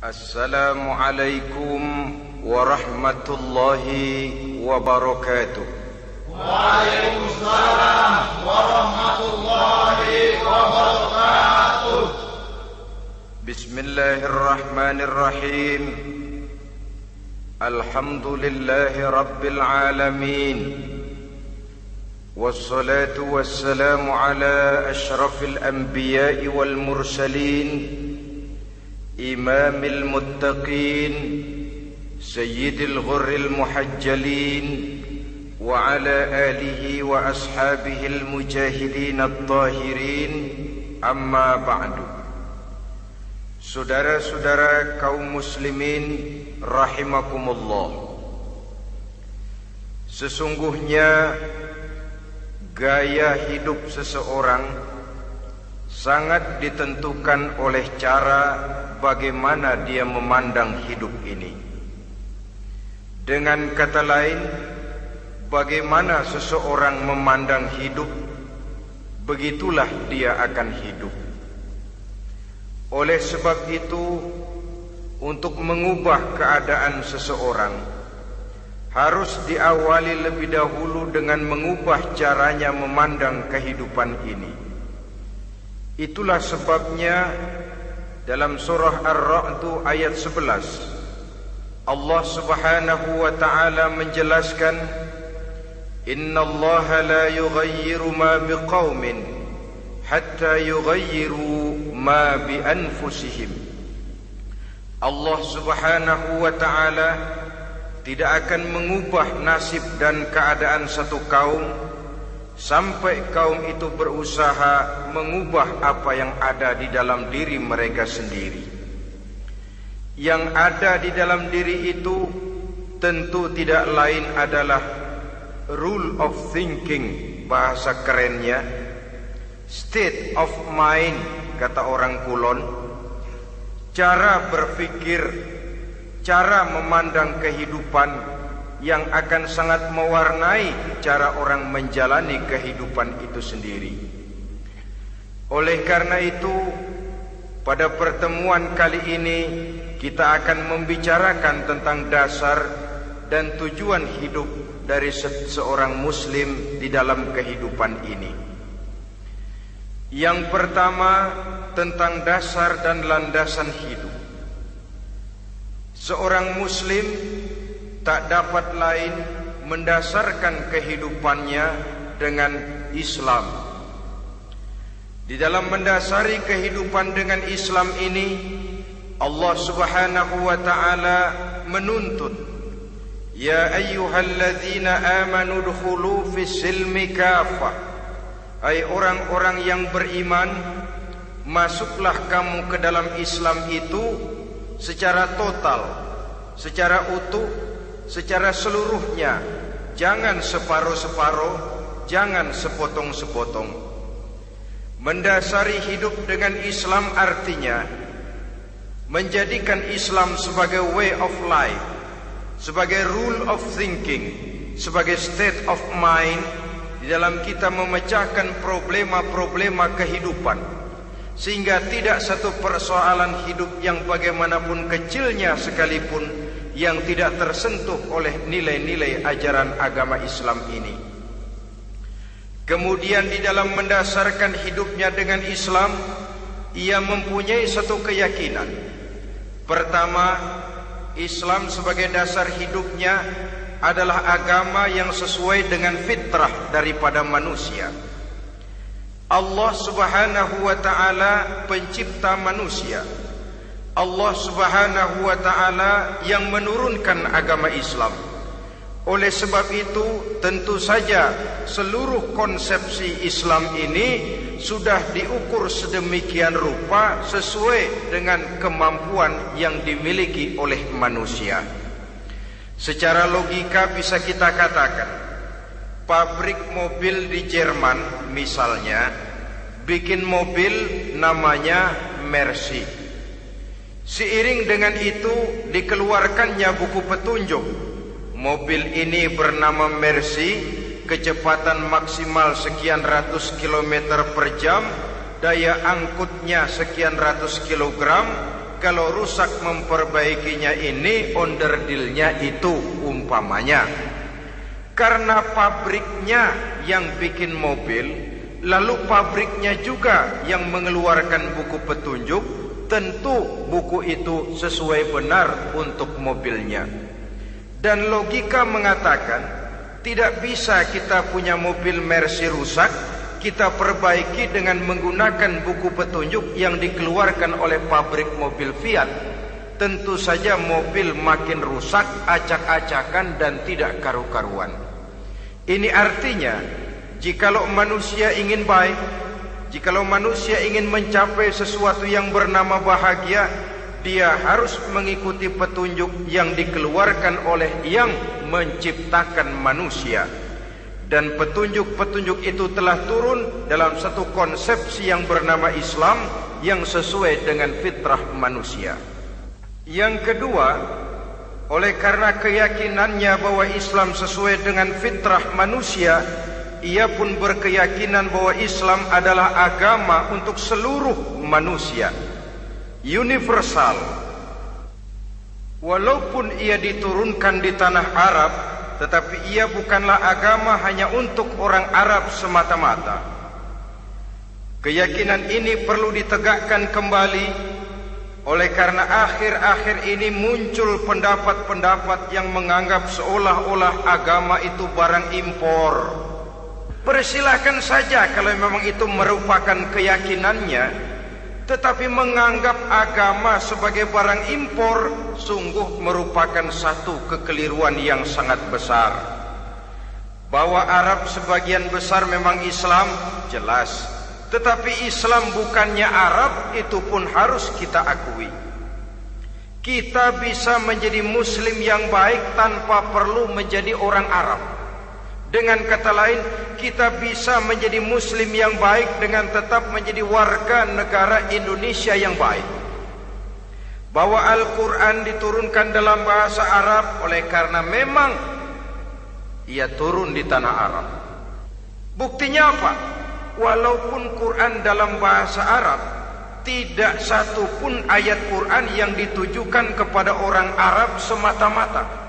Assalamualaikum warahmatullahi wabarakatuh. Waalaikumsalam warahmatullahi wabarakatuh. Bismillahirrahmanirrahim. Alhamdulillahi rabbil alamin. Wassalatu wassalamu ala ashrafil anbiya'i wal mursalin, imamil muttaqin, sayyidil ghurril muhajjalin, wa ala alihi wa ashabihil mujahidin at-tahirin. Amma ba'du. Saudara-saudara kaum muslimin rahimakumullah, sesungguhnya gaya hidup seseorang sangat ditentukan oleh cara bagaimana dia memandang hidup ini. Dengan kata lain, bagaimana seseorang memandang hidup, begitulah dia akan hidup. Oleh sebab itu, untuk mengubah keadaan seseorang harus diawali lebih dahulu dengan mengubah caranya memandang kehidupan ini. Itulah sebabnya dalam surah Ar-Ra'd ayat 11 Allah Subhanahu wa ta'ala menjelaskan, Innallaha la yughayyiru ma biqaumin hatta yughayyiru ma bi anfusihim. Allah Subhanahu wa ta'ala tidak akan mengubah nasib dan keadaan satu kaum sampai kaum itu berusaha mengubah apa yang ada di dalam diri mereka sendiri. Yang ada di dalam diri itu tentu tidak lain adalah rule of thinking, bahasa kerennya state of mind, kata orang Kulon. Cara berpikir, cara memandang kehidupan yang akan sangat mewarnai cara orang menjalani kehidupan itu sendiri. Oleh karena itu, pada pertemuan kali ini kita akan membicarakan tentang dasar dan tujuan hidup dari seorang muslim di dalam kehidupan ini. Yang pertama, tentang dasar dan landasan hidup. Seorang muslim tak dapat lain mendasarkan kehidupannya dengan Islam. Di dalam mendasari kehidupan dengan Islam ini, Allah Subhanahu wa ta'ala menuntut, Ya ayyuhalladzina amanu dkhulu fis silmi kafah. Hai orang-orang yang beriman, masuklah kamu ke dalam Islam itu secara total, secara utuh, secara seluruhnya. Jangan separuh-separuh, jangan sepotong-sepotong. Mendasari hidup dengan Islam artinya menjadikan Islam sebagai way of life, sebagai rule of thinking, sebagai state of mind di dalam kita memecahkan problema-problema kehidupan, sehingga tidak satu persoalan hidup yang bagaimanapun kecilnya sekalipun yang tidak tersentuh oleh nilai-nilai ajaran agama Islam ini. Kemudian di dalam mendasarkan hidupnya dengan Islam, ia mempunyai satu keyakinan. Pertama, Islam sebagai dasar hidupnya adalah agama yang sesuai dengan fitrah daripada manusia. Allah Subhanahu wa ta'ala pencipta manusia. Allah Subhanahu wa ta'ala yang menurunkan agama Islam. Oleh sebab itu, tentu saja seluruh konsepsi Islam ini sudah diukur sedemikian rupa sesuai dengan kemampuan yang dimiliki oleh manusia. Secara logika bisa kita katakan, pabrik mobil di Jerman misalnya bikin mobil namanya Mercy. Seiring dengan itu dikeluarkannya buku petunjuk. Mobil ini bernama Mercy, kecepatan maksimal sekian ratus kilometer per jam, daya angkutnya sekian ratus kilogram, kalau rusak memperbaikinya ini onderdilnya itu umpamanya. Karena pabriknya yang bikin mobil, lalu pabriknya juga yang mengeluarkan buku petunjuk, tentu buku itu sesuai benar untuk mobilnya. Dan logika mengatakan tidak bisa kita punya mobil Mercy rusak, kita perbaiki dengan menggunakan buku petunjuk yang dikeluarkan oleh pabrik mobil Fiat. Tentu saja mobil makin rusak, acak-acakan dan tidak karu-karuan. Ini artinya, jikalau manusia ingin baik, jikalau manusia ingin mencapai sesuatu yang bernama bahagia, dia harus mengikuti petunjuk yang dikeluarkan oleh yang menciptakan manusia. Dan petunjuk-petunjuk itu telah turun dalam satu konsepsi yang bernama Islam yang sesuai dengan fitrah manusia. Yang kedua, oleh karena keyakinannya bahwa Islam sesuai dengan fitrah manusia, ia pun berkeyakinan bahwa Islam adalah agama untuk seluruh manusia, universal. Walaupun ia diturunkan di tanah Arab, tetapi ia bukanlah agama hanya untuk orang Arab semata-mata. Keyakinan ini perlu ditegakkan kembali. Oleh karena akhir-akhir ini muncul pendapat-pendapat yang menganggap seolah-olah agama itu barang impor. Persilahkan saja kalau memang itu merupakan keyakinannya, tetapi menganggap agama sebagai barang impor sungguh merupakan satu kekeliruan yang sangat besar. Bahwa Arab sebagian besar memang Islam, jelas. Tetapi Islam bukannya Arab, itu pun harus kita akui. Kita bisa menjadi Muslim yang baik tanpa perlu menjadi orang Arab. Dengan kata lain, kita bisa menjadi Muslim yang baik dengan tetap menjadi warga negara Indonesia yang baik. Bahwa Al-Quran diturunkan dalam bahasa Arab oleh karena memang ia turun di tanah Arab. Buktinya apa? Walaupun Quran dalam bahasa Arab, tidak satu pun ayat Quran yang ditujukan kepada orang Arab semata-mata.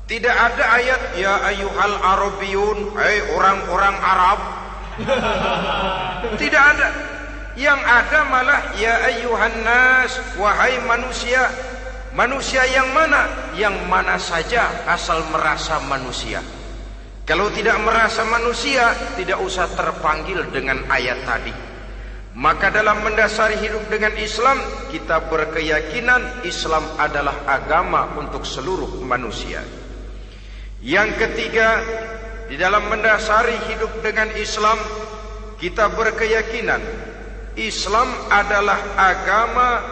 Tidak ada ayat ya ayyuhal arabiyun, hai orang-orang Arab. Tidak ada. Yang ada malah ya ayyuhan nas, wahai manusia. Manusia yang mana? Yang mana saja asal merasa manusia. Kalau tidak merasa manusia, tidak usah terpanggil dengan ayat tadi. Maka dalam mendasari hidup dengan Islam, kita berkeyakinan Islam adalah agama untuk seluruh manusia. Yang ketiga, di dalam mendasari hidup dengan Islam, kita berkeyakinan Islam adalah agama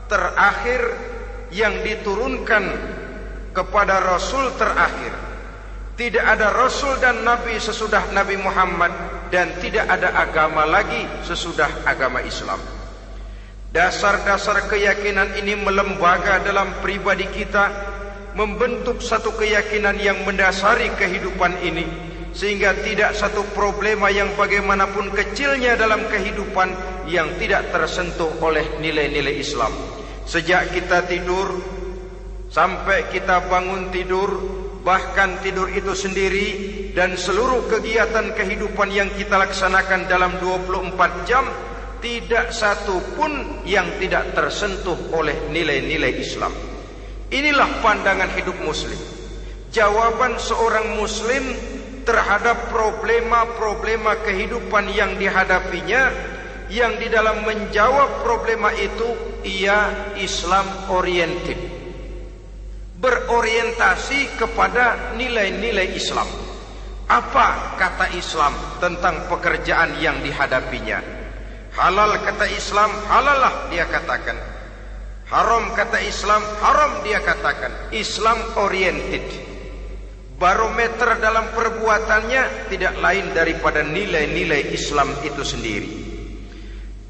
terakhir yang diturunkan kepada Rasul terakhir. Tidak ada Rasul dan Nabi sesudah Nabi Muhammad, dan tidak ada agama lagi sesudah agama Islam. Dasar-dasar keyakinan ini melembaga dalam pribadi kita, membentuk satu keyakinan yang mendasari kehidupan ini, sehingga tidak satu problema yang bagaimanapun kecilnya dalam kehidupan yang tidak tersentuh oleh nilai-nilai Islam. Sejak kita tidur sampai kita bangun tidur, bahkan tidur itu sendiri, dan seluruh kegiatan kehidupan yang kita laksanakan dalam 24 jam, tidak satu pun yang tidak tersentuh oleh nilai-nilai Islam. Inilah pandangan hidup Muslim. Jawaban seorang Muslim terhadap problema-problema kehidupan yang dihadapinya, yang di dalam menjawab problema itu ia Islam oriented, berorientasi kepada nilai-nilai Islam. Apa kata Islam tentang pekerjaan yang dihadapinya? Halal kata Islam, halalah dia katakan. Haram kata Islam, haram dia katakan. Islam oriented. Barometer dalam perbuatannya tidak lain daripada nilai-nilai Islam itu sendiri.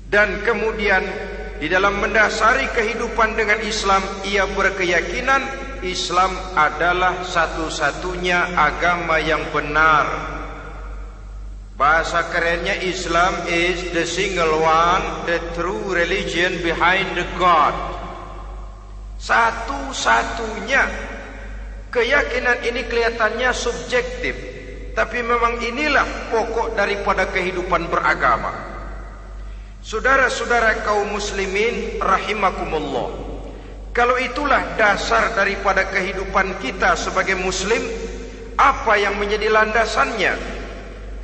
Dan kemudian di dalam mendasari kehidupan dengan Islam, ia berkeyakinan Islam adalah satu-satunya agama yang benar. Bahasa kerennya, Islam is the single one, the true religion behind the God. Satu-satunya. Keyakinan ini kelihatannya subjektif, tapi memang inilah pokok daripada kehidupan beragama. Saudara-saudara kaum muslimin rahimakumullah, kalau itulah dasar daripada kehidupan kita sebagai muslim, apa yang menjadi landasannya?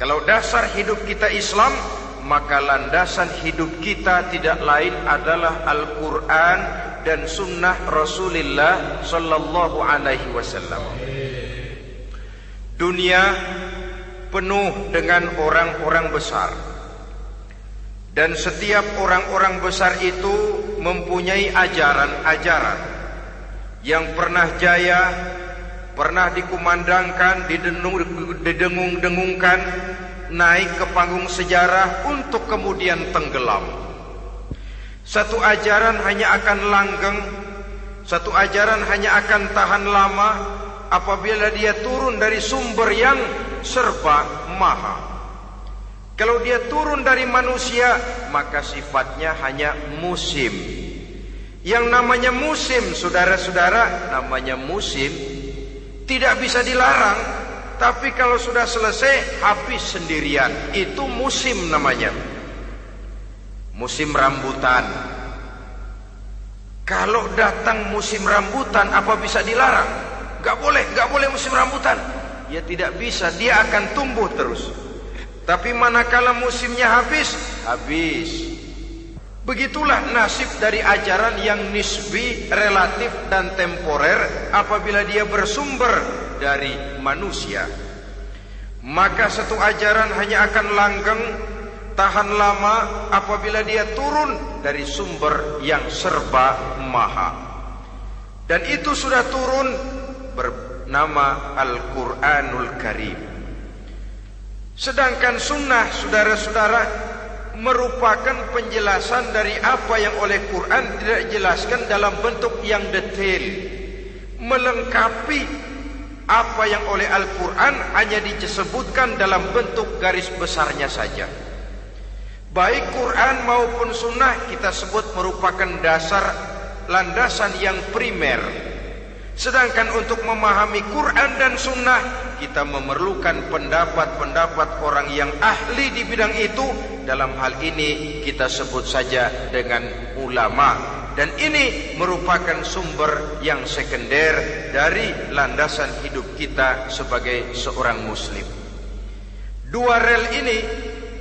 Kalau dasar hidup kita Islam, maka landasan hidup kita tidak lain adalah Al-Quran dan sunnah Rasulullah sallallahu alaihi wasallam. Dunia penuh dengan orang-orang besar, dan setiap orang-orang besar itu mempunyai ajaran-ajaran yang pernah jaya, pernah dikumandangkan, didengung-dengungkan, naik ke panggung sejarah untuk kemudian tenggelam. Satu ajaran hanya akan langgeng, satu ajaran hanya akan tahan lama apabila dia turun dari sumber yang serba maha. Kalau dia turun dari manusia, maka sifatnya hanya musim. Yang namanya musim, saudara-saudara, namanya musim tidak bisa dilarang, tapi kalau sudah selesai habis sendirian. Itu musim namanya. Musim rambutan. Kalau datang musim rambutan, apa bisa dilarang? Gak boleh musim rambutan. Ya tidak bisa, dia akan tumbuh terus. Tapi manakala musimnya habis. Begitulah nasib dari ajaran yang nisbi, relatif dan temporer apabila dia bersumber dari manusia. Maka satu ajaran hanya akan langgeng, tahan lama apabila dia turun dari sumber yang serba maha. Dan itu sudah turun bernama Al-Quranul Karim. Sedangkan sunnah, saudara-saudara, merupakan penjelasan dari apa yang oleh Quran tidak dijelaskan dalam bentuk yang detail, melengkapi apa yang oleh Al-Quran hanya disebutkan dalam bentuk garis besarnya saja. Baik Quran maupun sunnah kita sebut merupakan dasar, landasan yang primer. Sedangkan untuk memahami Quran dan sunnah, kita memerlukan pendapat-pendapat orang yang ahli di bidang itu. Dalam hal ini kita sebut saja dengan ulama. Dan ini merupakan sumber yang sekunder dari landasan hidup kita sebagai seorang muslim. Dua rel ini,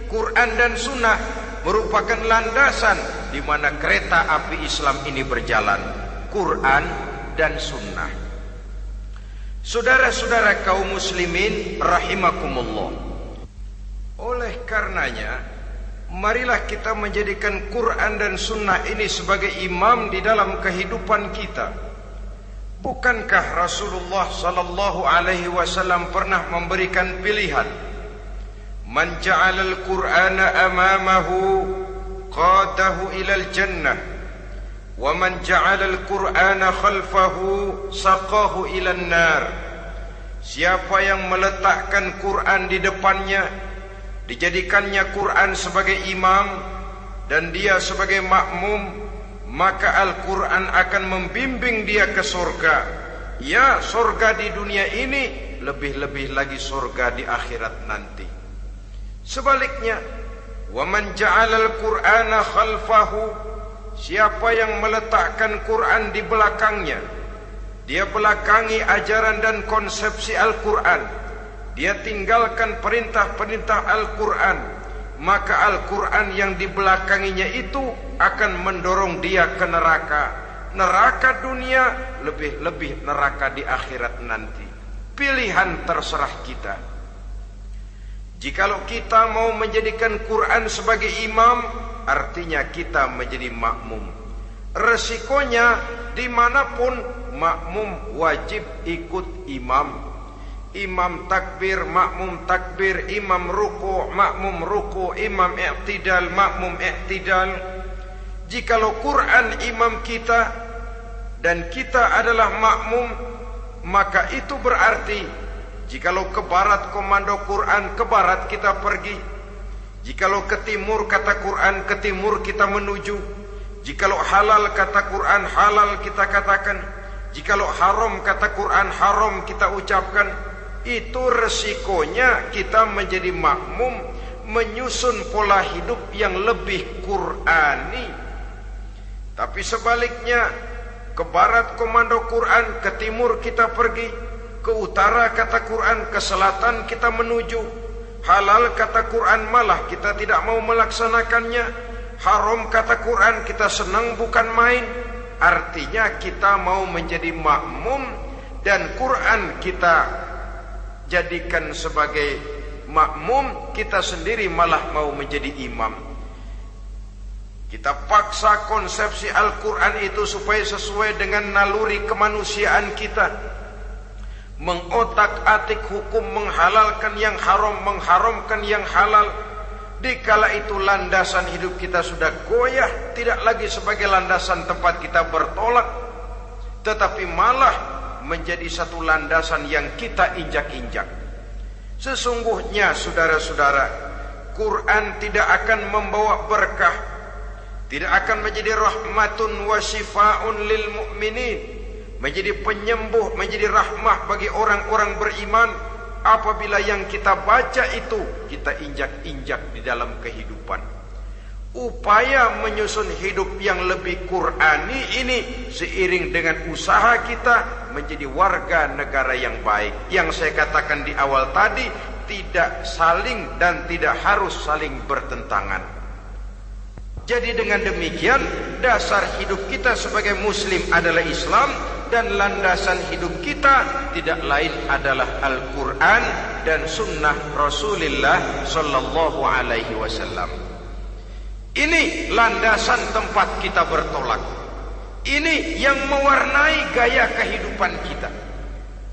Quran dan sunnah, merupakan landasan di mana kereta api Islam ini berjalan. Quran dan sunnah. Saudara-saudara kaum muslimin rahimakumullah, oleh karenanya marilah kita menjadikan Quran dan sunnah ini sebagai imam di dalam kehidupan kita. Bukankah Rasulullah sallallahu alaihi wasallam pernah memberikan pilihan, man ja'alal Qur'ana amamahu qadahu ilal jannah wa man ja'alal Qur'ana khalfahu saqahu ilan nar. Siapa yang meletakkan Quran di depannya, dijadikannya Quran sebagai imam dan dia sebagai makmum, maka Al-Quran akan membimbing dia ke surga. Ya, surga di dunia ini, lebih-lebih lagi surga di akhirat nanti. Sebaliknya, wa man ja'alal Qur'ana khalfahu, siapa yang meletakkan Quran di belakangnya, dia belakangi ajaran dan konsepsi Al-Quran, dia tinggalkan perintah-perintah Al-Quran, maka Al-Quran yang dibelakanginya itu akan mendorong dia ke neraka. Neraka dunia, lebih-lebih neraka di akhirat nanti. Pilihan terserah kita. Jikalau kita mau menjadikan Quran sebagai imam, artinya kita menjadi makmum. Resikonya dimanapun, makmum wajib ikut imam. Imam takbir, makmum takbir, imam ruku, makmum ruku, imam i'tidal, makmum i'tidal. Jikalau Quran imam kita dan kita adalah makmum, maka itu berarti jikalau ke barat komando Quran, ke barat kita pergi. Jikalau ke timur kata Quran, ke timur kita menuju. Jikalau halal kata Quran halal kita katakan, jikalau haram kata Quran haram kita ucapkan. Itu resikonya kita menjadi makmum, menyusun pola hidup yang lebih Qurani. Tapi sebaliknya, ke barat komando Quran, ke timur kita pergi, ke utara kata Quran, ke selatan kita menuju. Halal kata Quran malah kita tidak mau melaksanakannya. Haram kata Quran kita senang bukan main. Artinya kita mau menjadi makmum, dan Quran kita jadikan sebagai makmum, kita sendiri malah mau menjadi imam. Kita paksa konsepsi Al-Quran itu supaya sesuai dengan naluri kemanusiaan kita, mengotak-atik hukum, menghalalkan yang haram, mengharamkan yang halal. Dikala itu landasan hidup kita sudah goyah, tidak lagi sebagai landasan tempat kita bertolak, tetapi malah menjadi satu landasan yang kita injak-injak. Sesungguhnya saudara-saudara, Quran tidak akan membawa berkah, tidak akan menjadi rahmatun wa shifaun lil mu'minin, menjadi penyembuh, menjadi rahmah bagi orang-orang beriman, apabila yang kita baca itu kita injak-injak di dalam kehidupan. Upaya menyusun hidup yang lebih Qurani ini seiring dengan usaha kita menjadi warga negara yang baik. Yang saya katakan di awal tadi, tidak saling dan tidak harus saling bertentangan. Jadi dengan demikian, dasar hidup kita sebagai muslim adalah Islam, dan landasan hidup kita tidak lain adalah Al-Quran dan sunnah Rasulullah sallallahu alaihi wasallam. Ini landasan tempat kita bertolak. Ini yang mewarnai gaya kehidupan kita.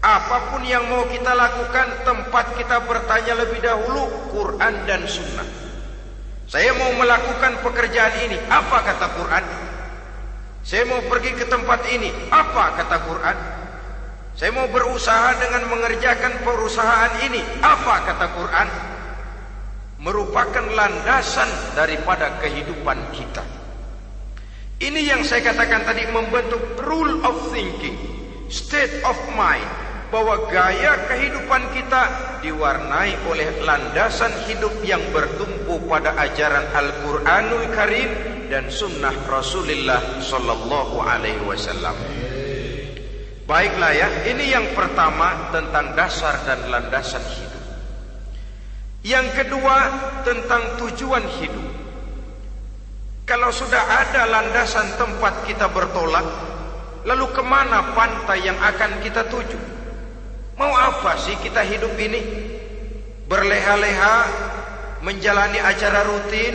Apapun yang mau kita lakukan, tempat kita bertanya lebih dahulu Quran dan sunnah. Saya mau melakukan pekerjaan ini, apa kata Quran? Saya mau pergi ke tempat ini, apa kata Quran? Saya mau berusaha dengan mengerjakan perusahaan ini, apa kata Quran? Merupakan landasan daripada kehidupan kita. Ini yang saya katakan tadi, membentuk rule of thinking, state of mind, bahwa gaya kehidupan kita diwarnai oleh landasan hidup yang bertumpu pada ajaran Al-Quranul Karim dan sunnah Rasulullah sallallahu alaihi wasallam. Baiklah ya, ini yang pertama tentang dasar dan landasan hidup. Yang kedua tentang tujuan hidup. Kalau sudah ada landasan tempat kita bertolak, lalu kemana pantai yang akan kita tuju? Mau apa sih kita hidup ini? Berleha-leha, menjalani acara rutin,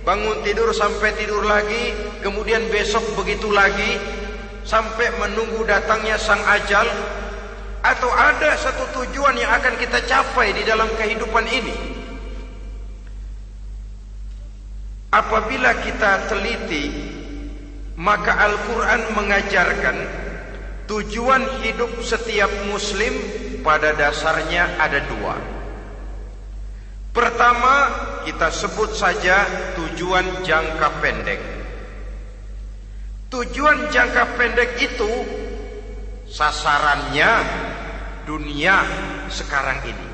bangun tidur sampai tidur lagi, kemudian besok begitu lagi, sampai menunggu datangnya sang ajal? Atau ada satu tujuan yang akan kita capai di dalam kehidupan ini? Apabila kita teliti, maka Al-Quran mengajarkan tujuan hidup setiap muslim pada dasarnya ada dua. Pertama, kita sebut saja tujuan jangka pendek. Tujuan jangka pendek itu sasarannya dunia sekarang ini.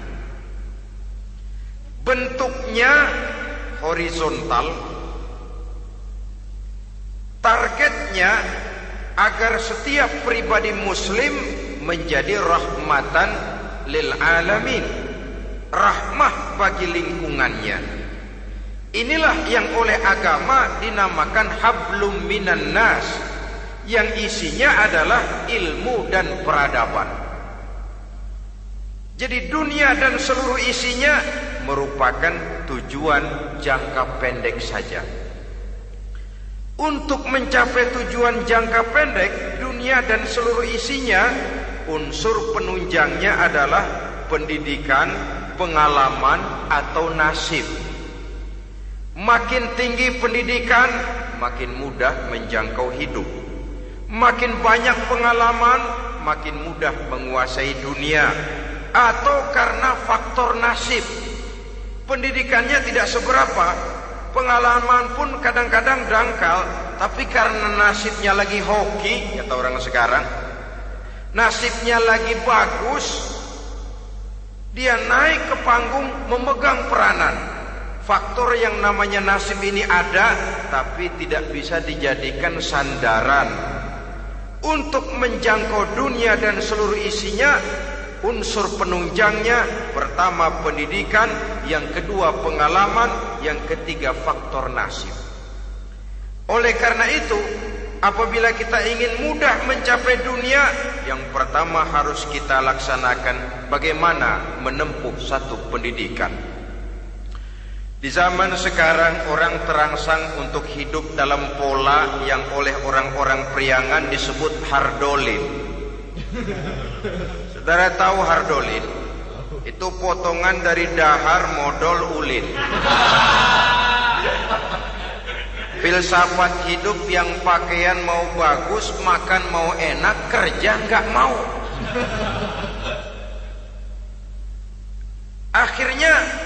Bentuknya horizontal. Targetnya agar setiap pribadi muslim menjadi rahmatan lil alamin, rahmah bagi lingkungannya. Inilah yang oleh agama dinamakan hablum minan nas, yang isinya adalah ilmu dan peradaban. Jadi dunia dan seluruh isinya merupakan tujuan jangka pendek saja. Untuk mencapai tujuan jangka pendek, dunia dan seluruh isinya, unsur penunjangnya adalah pendidikan, pengalaman, atau nasib. Makin tinggi pendidikan, makin mudah menjangkau hidup. Makin banyak pengalaman, makin mudah menguasai dunia. Atau karena faktor nasib, pendidikannya tidak seberapa, pengalaman pun kadang-kadang dangkal, tapi karena nasibnya lagi hoki, kata orang sekarang, nasibnya lagi bagus, dia naik ke panggung memegang peranan. Faktor yang namanya nasib ini ada, tapi tidak bisa dijadikan sandaran. Untuk menjangkau dunia dan seluruh isinya, unsur penunjangnya pertama pendidikan, yang kedua pengalaman, yang ketiga faktor nasib. Oleh karena itu, apabila kita ingin mudah mencapai dunia, yang pertama harus kita laksanakan bagaimana menempuh satu pendidikan. Di zaman sekarang orang terangsang untuk hidup dalam pola yang oleh orang-orang priangan disebut hardolin. Saudara tahu hardolin? Itu potongan dari dahar modal ulin. Filsafat hidup yang pakaian mau bagus, makan mau enak, kerja nggak mau. Akhirnya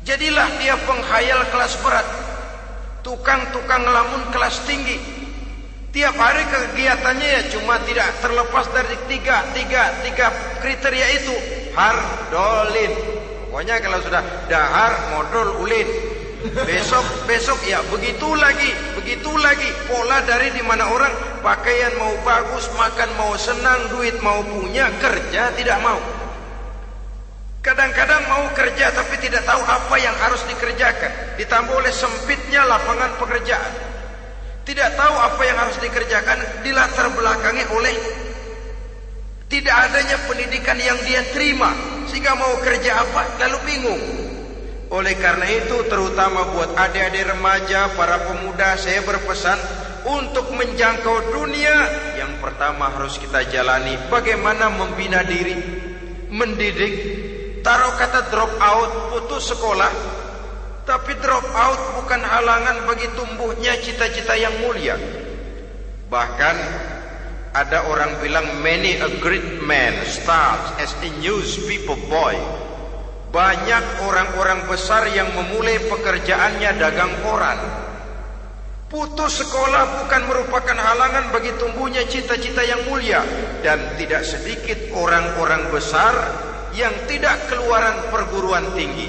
jadilah dia penghayal kelas berat, tukang-tukang lamun kelas tinggi. Tiap hari kegiatannya ya cuma tidak terlepas dari tiga kriteria itu, hardolin. Pokoknya kalau sudah dahar modal ulin, besok ya begitu lagi, pola dari dimana orang pakaian mau bagus, makan mau senang, duit mau punya, kerja tidak mau. Kadang-kadang mau kerja tapi tidak tahu apa yang harus dikerjakan, ditambah oleh sempitnya lapangan pekerjaan. Tidak tahu apa yang harus dikerjakan, dilatar belakangi oleh tidak adanya pendidikan yang dia terima, sehingga mau kerja apa lalu bingung. Oleh karena itu, terutama buat adik-adik remaja, para pemuda, saya berpesan untuk menjangkau dunia, yang pertama harus kita jalani bagaimana membina diri, mendidik. Taruh kata drop out, putus sekolah, tapi drop out bukan halangan bagi tumbuhnya cita-cita yang mulia. Bahkan ada orang bilang many a great man starts as a newspaper boy. Banyak orang-orang besar yang memulai pekerjaannya dagang koran. Putus sekolah bukan merupakan halangan bagi tumbuhnya cita-cita yang mulia. Dan tidak sedikit orang-orang besar yang tidak keluaran perguruan tinggi.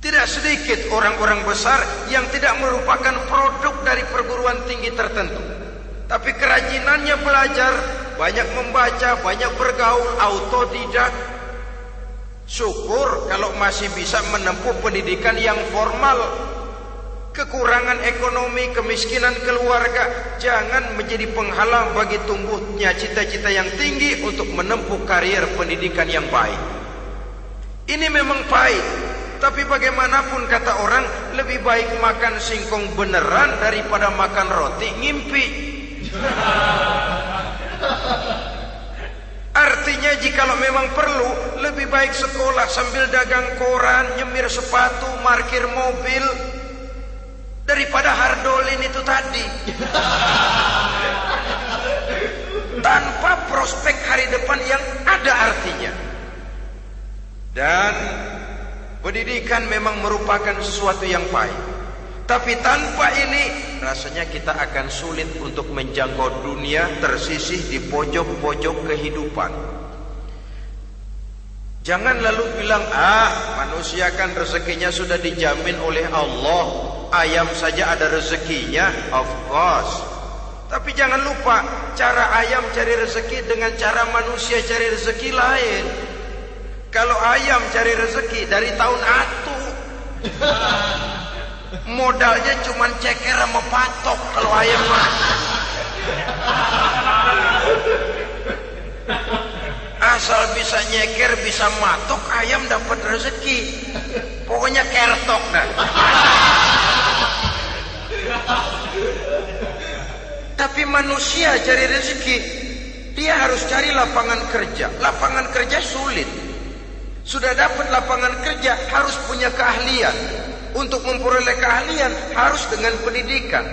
Tidak sedikit orang-orang besar yang tidak merupakan produk dari perguruan tinggi tertentu, tapi kerajinannya belajar, banyak membaca, banyak bergaul, autodidak. Syukur kalau masih bisa menempuh pendidikan yang formal. Kekurangan ekonomi, kemiskinan keluarga jangan menjadi penghalang bagi tumbuhnya cita-cita yang tinggi untuk menempuh karier pendidikan yang baik. Ini memang pahit, tapi bagaimanapun kata orang, lebih baik makan singkong beneran daripada makan roti ngimpi. Artinya jikalau memang perlu, lebih baik sekolah sambil dagang koran, nyemir sepatu, parkir mobil, daripada hardolin itu tadi. Tanpa prospek hari depan yang ada artinya. Dan pendidikan memang merupakan sesuatu yang pahit, tapi tanpa ini rasanya kita akan sulit untuk menjangkau dunia, tersisih di pojok-pojok kehidupan. Jangan lalu bilang, manusia kan rezekinya sudah dijamin oleh Allah, ayam saja ada rezekinya. Of course. Tapi jangan lupa, cara ayam cari rezeki dengan cara manusia cari rezeki lain. Kalau ayam cari rezeki dari tahun atu, modalnya cuma ceker sama patok. Kalau ayam mah asal bisa nyeker, bisa matok, ayam dapat rezeki. Pokoknya kertok dah. Tapi manusia cari rezeki, dia harus cari lapangan kerja. Lapangan kerja sulit. Sudah dapat lapangan kerja, harus punya keahlian. Untuk memperoleh keahlian harus dengan pendidikan.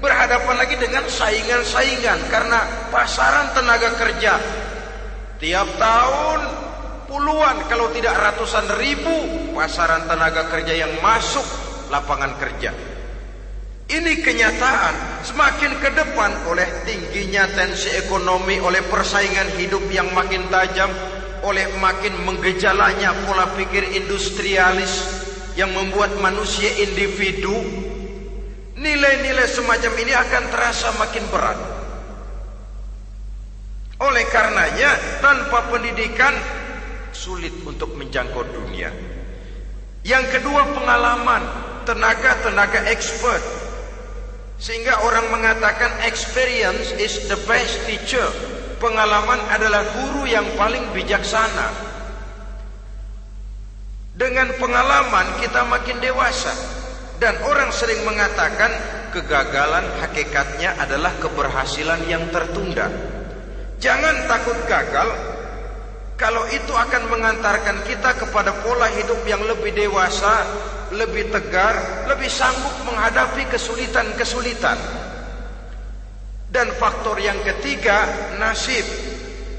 Berhadapan lagi dengan saingan-saingan, karena pasaran tenaga kerja tiap tahun puluhan kalau tidak ratusan ribu pasaran tenaga kerja yang masuk lapangan kerja. Ini kenyataan. Semakin ke depan, oleh tingginya tensi ekonomi, oleh persaingan hidup yang makin tajam, oleh makin menggejalanya pola pikir industrialis yang membuat manusia individu, nilai-nilai semacam ini akan terasa makin berat. Oleh karenanya, tanpa pendidikan sulit untuk menjangkau dunia. Yang kedua, pengalaman, tenaga expert. Sehingga orang mengatakan experience is the best teacher. Pengalaman adalah guru yang paling bijaksana. Dengan pengalaman kita makin dewasa. Dan orang sering mengatakan kegagalan hakikatnya adalah keberhasilan yang tertunda. Jangan takut gagal, kalau itu akan mengantarkan kita kepada pola hidup yang lebih dewasa, lebih tegar, lebih sanggup menghadapi kesulitan-kesulitan. Dan faktor yang ketiga, nasib.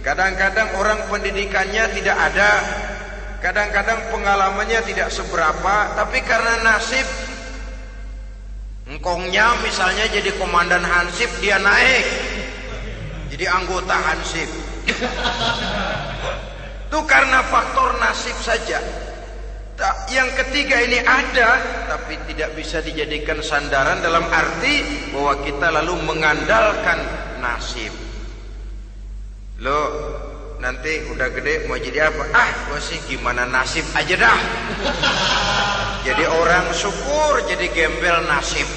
Kadang-kadang orang pendidikannya tidak ada, kadang-kadang pengalamannya tidak seberapa, tapi karena nasib, engkongnya misalnya jadi komandan Hansip, dia naik jadi anggota Hansip. Itu karena faktor nasib saja. Yang ketiga ini ada, tapi tidak bisa dijadikan sandaran dalam arti bahwa kita lalu mengandalkan nasib. Lo nanti udah gede mau jadi apa? Gua sih gimana nasib aja dah. Jadi orang syukur, jadi gembel nasib.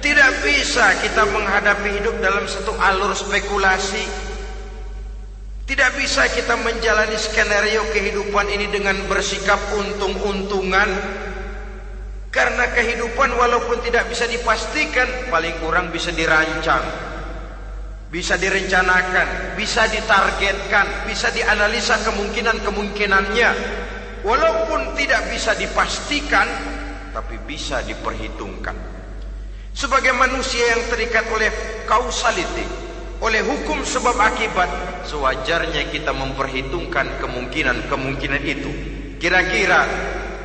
Tidak bisa kita menghadapi hidup dalam satu alur spekulasi. Tidak bisa kita menjalani skenario kehidupan ini dengan bersikap untung-untungan. Karena kehidupan walaupun tidak bisa dipastikan, paling kurang bisa dirancang, bisa direncanakan, bisa ditargetkan, bisa dianalisa kemungkinan-kemungkinannya. Walaupun tidak bisa dipastikan, tapi bisa diperhitungkan. Sebagai manusia yang terikat oleh causality, oleh hukum sebab akibat, sewajarnya kita memperhitungkan kemungkinan-kemungkinan itu. Kira-kira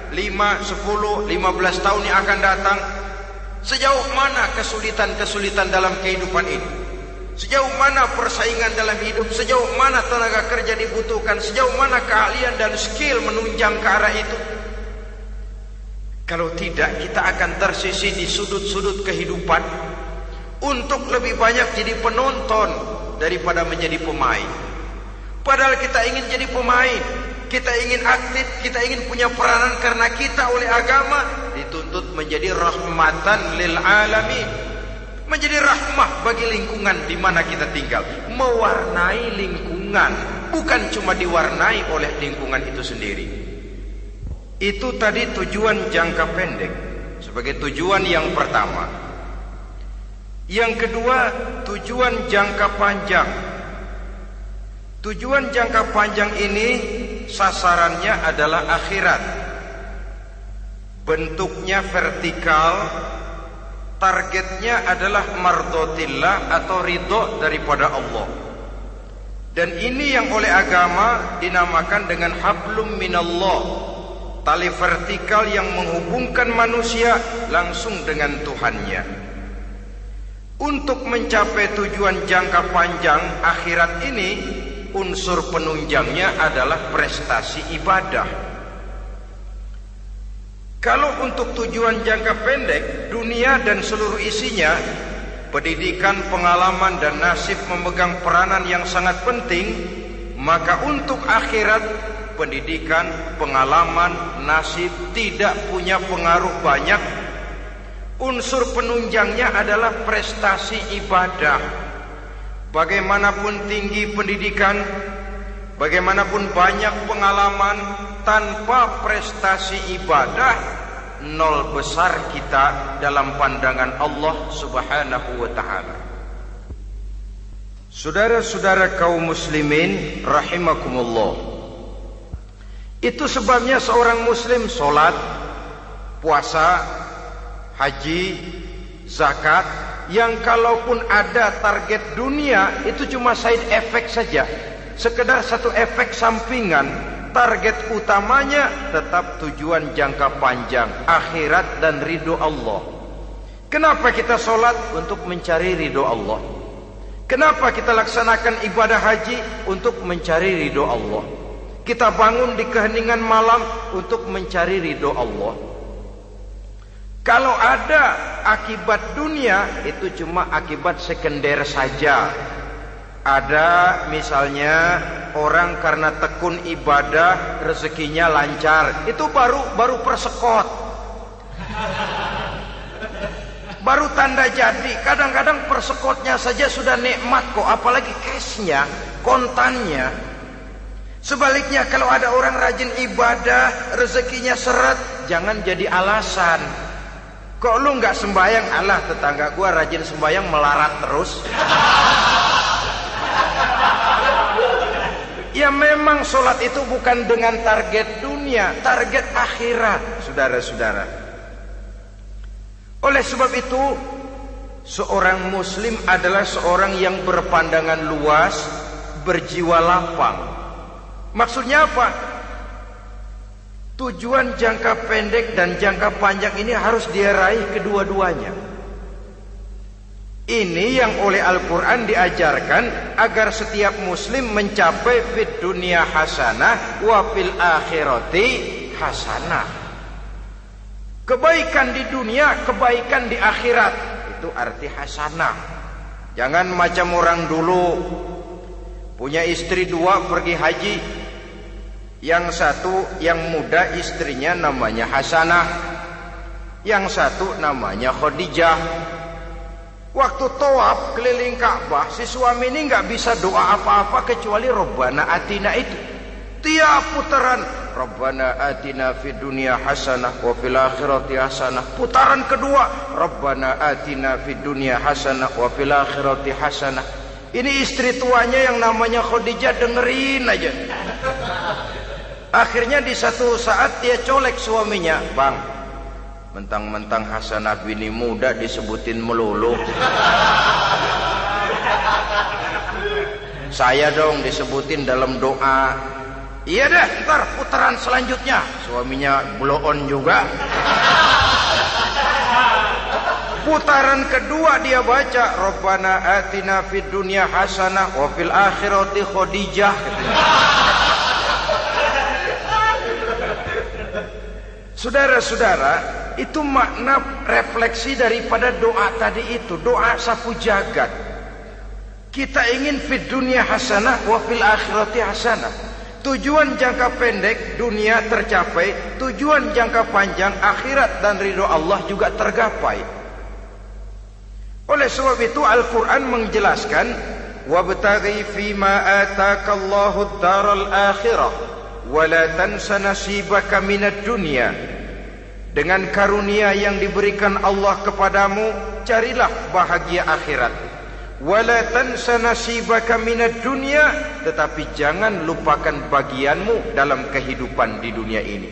5, 10, 15 tahun yang akan datang, sejauh mana kesulitan-kesulitan dalam kehidupan ini, sejauh mana persaingan dalam hidup, sejauh mana tenaga kerja dibutuhkan, sejauh mana keahlian dan skill menunjang ke arah itu. Kalau tidak, kita akan tersisih di sudut-sudut kehidupan untuk lebih banyak jadi penonton daripada menjadi pemain. Padahal kita ingin jadi pemain, kita ingin aktif, kita ingin punya peranan karena kita oleh agama dituntut menjadi rahmatan lil alamin, menjadi rahmah bagi lingkungan di mana kita tinggal, mewarnai lingkungan, bukan cuma diwarnai oleh lingkungan itu sendiri. Itu tadi tujuan jangka pendek sebagai tujuan yang pertama. Yang kedua, tujuan jangka panjang. Tujuan jangka panjang ini sasarannya adalah akhirat. Bentuknya vertikal, targetnya adalah mardhatillah atau ridho daripada Allah. Dan ini yang oleh agama dinamakan dengan hablum minallah, tali vertikal yang menghubungkan manusia langsung dengan Tuhannya. Untuk mencapai tujuan jangka panjang akhirat ini, unsur penunjangnya adalah prestasi ibadah. Kalau untuk tujuan jangka pendek, dunia dan seluruh isinya, pendidikan, pengalaman dan nasib memegang peranan yang sangat penting, maka untuk akhirat, pendidikan, pengalaman, nasib tidak punya pengaruh banyak. Unsur penunjangnya adalah prestasi ibadah. Bagaimanapun tinggi pendidikan, bagaimanapun banyak pengalaman, tanpa prestasi ibadah, nol besar kita dalam pandangan Allah Subhanahu wa ta'ala. Saudara-saudara kaum muslimin rahimakumullah, itu sebabnya seorang muslim sholat, puasa, haji, zakat, yang kalaupun ada target dunia itu cuma side effect saja, sekedar satu efek sampingan. Target utamanya tetap tujuan jangka panjang, akhirat dan ridho Allah. Kenapa kita sholat? Untuk mencari ridho Allah. Kenapa kita laksanakan ibadah haji? Untuk mencari ridho Allah. Kita bangun di keheningan malam untuk mencari ridho Allah. Kalau ada akibat dunia, itu cuma akibat sekunder saja. Ada misalnya orang karena tekun ibadah rezekinya lancar, itu baru persekot, baru tanda jadi. Kadang-kadang persekotnya saja sudah nikmat kok, apalagi cashnya, kontannya. Sebaliknya kalau ada orang rajin ibadah rezekinya seret, jangan jadi alasan. Kok lu nggak sembahyang? Alah, tetangga gua rajin sembahyang melarat terus. Ya memang sholat itu bukan dengan target dunia, target akhirat, saudara-saudara. Oleh sebab itu, seorang muslim adalah seorang yang berpandangan luas, berjiwa lapang. Maksudnya apa? Tujuan jangka pendek dan jangka panjang ini harus dia raih kedua-duanya. Ini yang oleh Al-Quran diajarkan agar setiap muslim mencapai fid dunya hasanah wa fil akhirati hasanah. Kebaikan di dunia, kebaikan di akhirat. Itu arti hasanah. Jangan macam orang dulu, punya istri 2 pergi haji. Yang satu yang muda istrinya namanya Hasanah, yang satu namanya Khadijah. Waktu tawaf keliling Ka'bah, si suami ini nggak bisa doa apa-apa kecuali Rabbana Atina itu. Tiap putaran Rabbana Atina fid dunya hasanah wa fil akhirati hasanah. Putaran kedua Rabbana Atina fid dunya hasanah wa fil akhirati hasanah. Ini istri tuanya yang namanya Khadijah dengerin aja. Akhirnya di satu saat dia colek suaminya, "Bang, mentang-mentang Hasanah bini muda disebutin melulu. Saya dong disebutin dalam doa." "Iya dah, ntar putaran selanjutnya." Suaminya blow on juga. Putaran kedua dia baca Rabbana Atina fid dunya hasanah wa fil akhirati Khadijah. Saudara-saudara, itu makna refleksi daripada doa tadi itu, doa sapu jagat. Kita ingin fid dunya hasanah wa fil akhirati hasanah. Tujuan jangka pendek dunia tercapai, tujuan jangka panjang akhirat dan ridho Allah juga tergapai. Oleh sebab itu Al-Quran menjelaskan, wabtaghi fima atakallahu ad-daral akhirah wala tansa nasibaka minad dunya. Dengan karunia yang diberikan Allah kepadamu, carilah bahagia akhirat. Wala tansa nasibaka minad dunya, tetapi jangan lupakan bagianmu dalam kehidupan di dunia ini.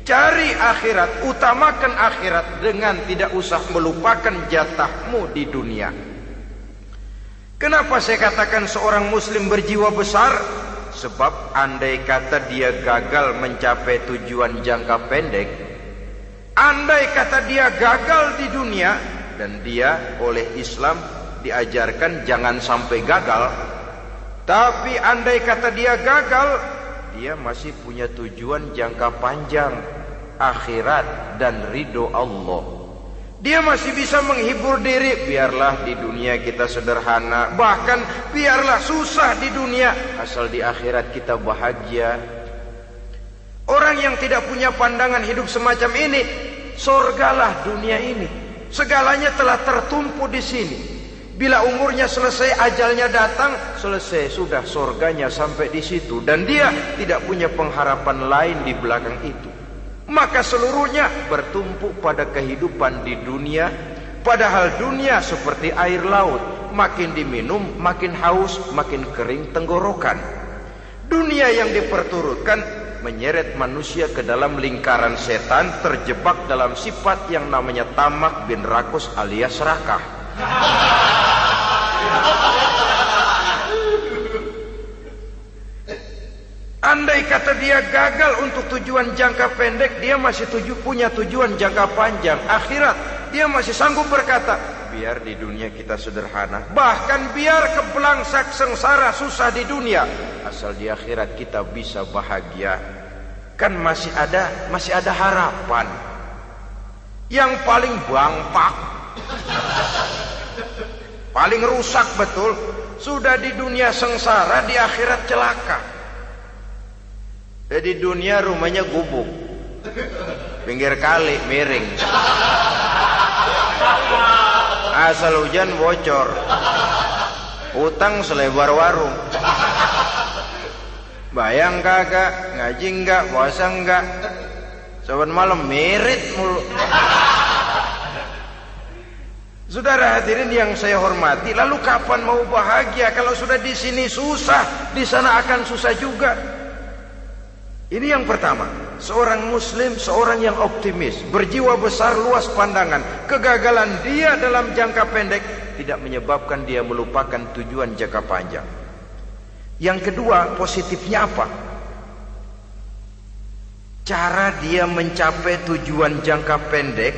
Cari akhirat, utamakan akhirat dengan tidak usah melupakan jatahmu di dunia. Kenapa saya katakan seorang muslim berjiwa besar? Sebab andai kata dia gagal mencapai tujuan jangka pendek, andai kata dia gagal di dunia, dan dia oleh Islam diajarkan jangan sampai gagal, tapi andai kata dia gagal, dia masih punya tujuan jangka panjang, akhirat dan ridho Allah. Dia masih bisa menghibur diri, biarlah di dunia kita sederhana, bahkan biarlah susah di dunia, asal di akhirat kita bahagia. Orang yang tidak punya pandangan hidup semacam ini, surgalah dunia ini, segalanya telah tertumpu di sini. Bila umurnya selesai, ajalnya datang, selesai sudah, surganya sampai di situ, dan dia tidak punya pengharapan lain di belakang itu. Maka seluruhnya bertumpu pada kehidupan di dunia. Padahal dunia seperti air laut, makin diminum makin haus, makin kering tenggorokan. Dunia yang diperturutkan menyeret manusia ke dalam lingkaran setan, terjebak dalam sifat yang namanya tamak bin rakus alias serakah. Andai kata dia gagal untuk tujuan jangka pendek, dia masih punya tujuan jangka panjang, akhirat. dia masih sanggup berkata, biar di dunia kita sederhana, bahkan biar kebelangsak sengsara susah di dunia, asal di akhirat kita bisa bahagia. Kan masih ada harapan. Yang paling bangpak, paling rusak betul, sudah di dunia sengsara, di akhirat celaka. Jadi dunia rumahnya gubuk, pinggir kali miring, asal hujan bocor, utang selebar warung. Bayang kagak, ngaji enggak, puasa enggak, saban malam merit mulu. Saudara hadirin yang saya hormati, lalu kapan mau bahagia kalau sudah di sini susah, di sana akan susah juga. Ini yang pertama, seorang muslim, seorang yang optimis, berjiwa besar, luas pandangan. Kegagalan dia dalam jangka pendek tidak menyebabkan dia melupakan tujuan jangka panjang. Yang kedua, positifnya apa? Cara dia mencapai tujuan jangka pendek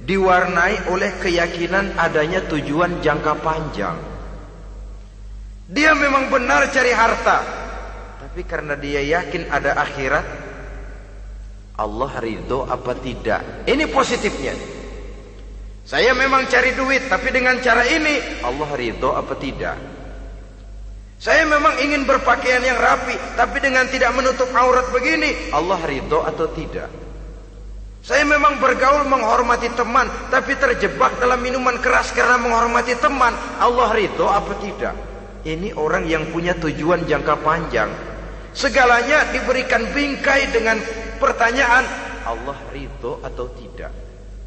diwarnai oleh keyakinan adanya tujuan jangka panjang. Dia memang benar cari harta, tapi karena dia yakin ada akhirat, Allah ridho apa tidak? Ini positifnya. Saya memang cari duit, tapi dengan cara ini Allah ridho apa tidak? Saya memang ingin berpakaian yang rapi, tapi dengan tidak menutup aurat begini, Allah ridho atau tidak? Saya memang bergaul menghormati teman, tapi terjebak dalam minuman keras karena menghormati teman, Allah ridho apa tidak? Ini orang yang punya tujuan jangka panjang. Segalanya diberikan bingkai dengan pertanyaan, Allah ridho atau tidak?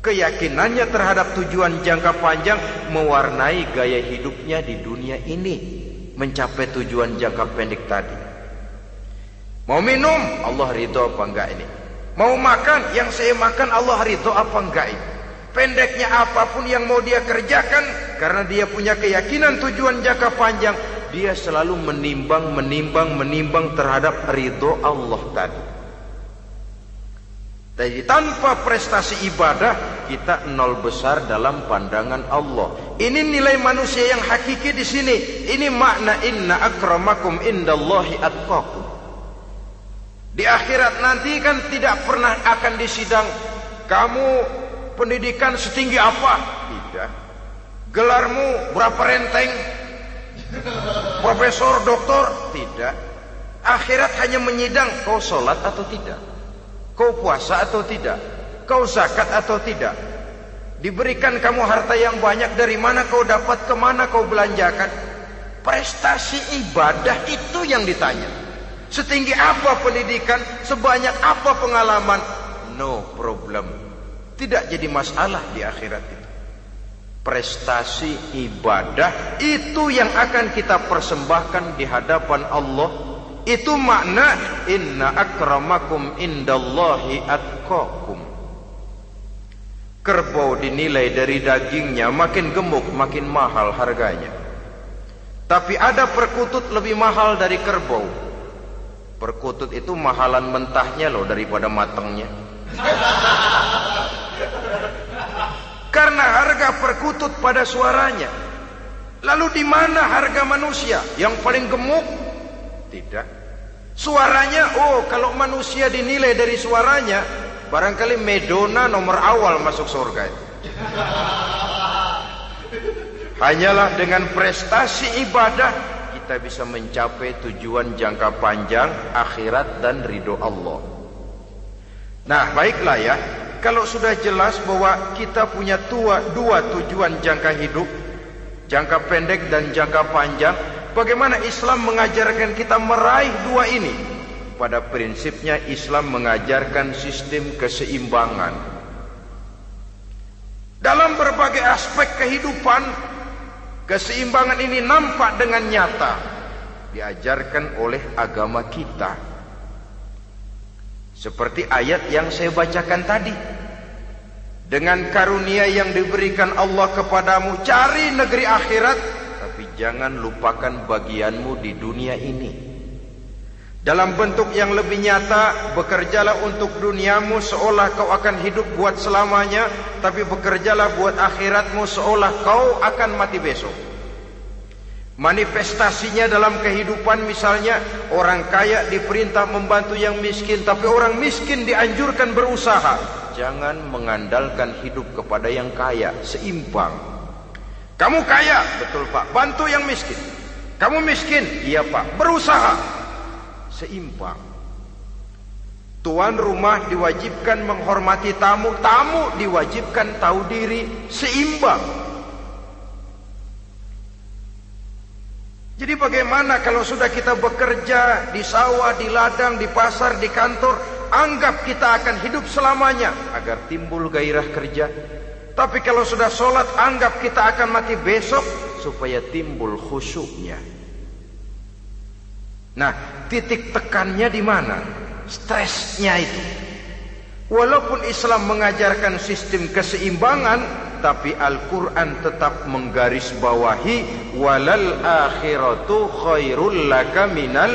Keyakinannya terhadap tujuan jangka panjang mewarnai gaya hidupnya di dunia ini, mencapai tujuan jangka pendek tadi. Mau minum, Allah ridho apa enggak ini? Mau makan, yang saya makan Allah ridho apa enggak ini? Pendeknya apapun yang mau dia kerjakan, karena dia punya keyakinan tujuan jangka panjang, dia selalu menimbang terhadap ridho Allah tadi. Jadi tanpa prestasi ibadah, kita nol besar dalam pandangan Allah. Ini nilai manusia yang hakiki di sini. Ini makna inna akramakum indallahi atqakum. Di akhirat nanti kan tidak pernah akan disidang, kamu pendidikan setinggi apa? Tidak. Gelarmu berapa renteng? Profesor, doktor? Tidak. Akhirat hanya menyidang, kau sholat atau tidak? Kau puasa atau tidak? Kau zakat atau tidak? Diberikan kamu harta yang banyak, dari mana kau dapat, kemana kau belanjakan? Prestasi ibadah itu yang ditanya. Setinggi apa pendidikan, sebanyak apa pengalaman, no problem. Tidak jadi masalah di akhirat itu. Prestasi ibadah itu yang akan kita persembahkan di hadapan Allah. Itu makna inna akramakum indallahi atqakum. Kerbau dinilai dari dagingnya, makin gemuk makin mahal harganya. Tapi ada perkutut lebih mahal dari kerbau. Perkutut itu mahalan mentahnya loh daripada matangnya. Karena harga perkutut pada suaranya. Lalu di mana harga manusia yang paling gemuk? Tidak. Suaranya, oh kalau manusia dinilai dari suaranya, barangkali Madonna nomor awal masuk surga. Hanyalah dengan prestasi ibadah kita bisa mencapai tujuan jangka panjang akhirat dan ridho Allah. Nah baiklah ya, kalau sudah jelas bahwa kita punya dua tujuan jangka hidup, jangka pendek dan jangka panjang, bagaimana Islam mengajarkan kita meraih dua ini? Pada prinsipnya Islam mengajarkan sistem keseimbangan. Dalam berbagai aspek kehidupan, keseimbangan ini nampak dengan nyata diajarkan oleh agama kita. Seperti ayat yang saya bacakan tadi. Dengan karunia yang diberikan Allah kepadamu, cari negeri akhirat, tapi jangan lupakan bagianmu di dunia ini. Dalam bentuk yang lebih nyata, bekerjalah untuk duniamu seolah kau akan hidup buat selamanya, tapi bekerjalah buat akhiratmu seolah kau akan mati besok. Manifestasinya dalam kehidupan, misalnya orang kaya diperintah membantu yang miskin, tapi orang miskin dianjurkan berusaha. Jangan mengandalkan hidup kepada yang kaya, seimbang. Kamu kaya, betul Pak, bantu yang miskin. Kamu miskin, iya Pak, berusaha, seimbang. Tuan rumah diwajibkan menghormati tamu, tamu diwajibkan tahu diri, seimbang. Jadi bagaimana kalau sudah kita bekerja di sawah, di ladang, di pasar, di kantor, anggap kita akan hidup selamanya agar timbul gairah kerja. Tapi kalau sudah sholat, anggap kita akan mati besok supaya timbul khusyuknya. Nah, titik tekannya di mana? Stresnya itu. Walaupun Islam mengajarkan sistem keseimbangan, tapi Al-Quran tetap menggarisbawahi walal akhiratu khairul laka minal,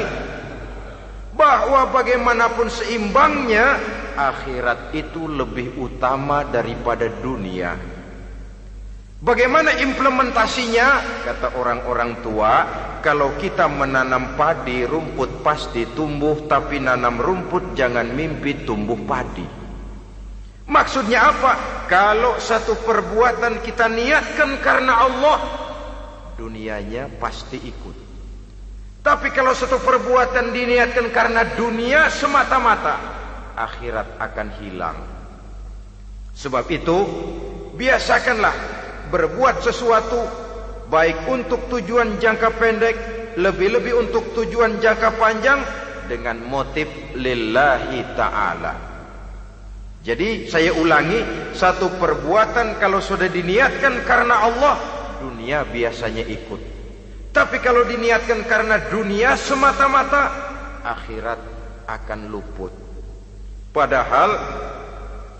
bahwa bagaimanapun seimbangnya, akhirat itu lebih utama daripada dunia. Bagaimana implementasinya? Kata orang-orang tua, kalau kita menanam padi, rumput pasti tumbuh, tapi nanam rumput jangan mimpi tumbuh padi. Maksudnya apa? Kalau satu perbuatan kita niatkan karena Allah, dunianya pasti ikut. Tapi kalau satu perbuatan diniatkan karena dunia semata-mata, akhirat akan hilang. Sebab itu, biasakanlah berbuat sesuatu baik untuk tujuan jangka pendek, lebih-lebih untuk tujuan jangka panjang, dengan motif lillahi ta'ala. Jadi saya ulangi, satu perbuatan kalau sudah diniatkan karena Allah, dunia biasanya ikut. Tapi kalau diniatkan karena dunia semata-mata, akhirat akan luput. Padahal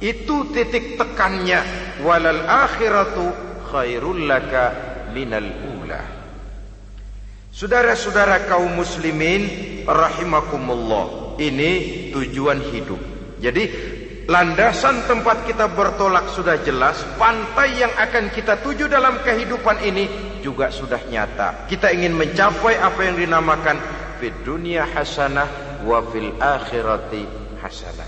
itu titik tekannya, walal akhiratu khairul laka minal ula. Saudara-saudara kaum muslimin rahimakumullah, ini tujuan hidup. Jadi landasan tempat kita bertolak sudah jelas, pantai yang akan kita tuju dalam kehidupan ini juga sudah nyata. Kita ingin mencapai apa yang dinamakan fid dunya hasanah wa fil akhirati hasanah.